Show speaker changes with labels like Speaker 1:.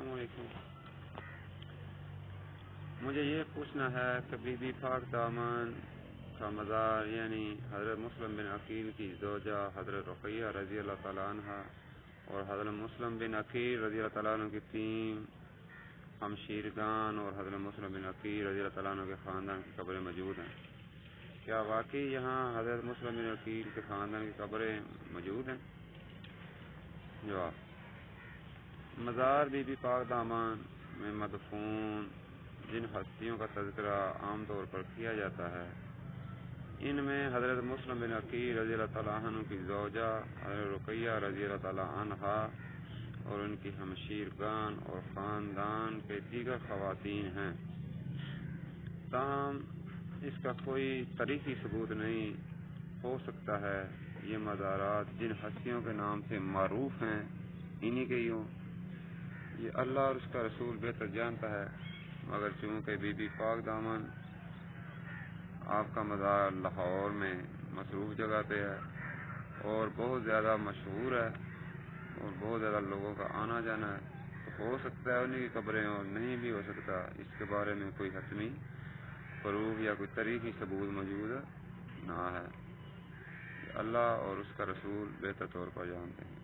Speaker 1: السلام علیکم. مجھے یہ پوچھنا ہے کہ بی بی پاک دامن کا مزار یعنی حضرت مسلم بن عقیل کی زوجہ حضرت رقیہ رضی اللہ تعالیٰ عنہ اور حضرت مسلم بن عقیل رضی اللہ تعالیٰ عنہ کی 3 ہمشیرگان اور حضرت مسلم بن عقیل رضی اللہ تعالیٰ عنہ کے خاندان کی قبریں موجود ہیں. کیا واقعی یہاں حضرت مسلم بن عقیل کے خاندان کی قبریں موجود ہیں؟ جواب: مزار بی بی پاک دامن میں مدفون جن ہستیوں کا تذکرہ عام طور پر کیا جاتا ہے ان میں حضرت مسلم بن عقیل رضی اللہ تعالیٰ عنہ کی زوجہ حضرت رقیہ رضی اللہ تعالیٰ عنہا اور ان کی ہمشیرگان اور خاندان کے دیگر خواتین ہیں. تاہم اس کا کوئی تاریخی ثبوت نہیں ہو سکتا ہے. یہ مزارات جن ہستیوں کے نام سے معروف ہیں انہی کے ہوں. یہ اللہ اور اس کا رسول بہتر جانتا ہے، مگر چونکہ بی بی پاک دامن آپ کا مزار لاہور میں مصروف جگہ پہ ہے اور بہت زیادہ مشہور ہے اور بہت زیادہ لوگوں کا آنا جانا ہے، تو ہو سکتا ہے انہیں کی قبریں اور نہیں بھی ہو سکتا. اس کے بارے میں کوئی حتمی پروف یا کوئی تاریخی ثبوت موجود نہ ہے. اللہ اور اس کا رسول بہتر طور پر جانتے ہیں.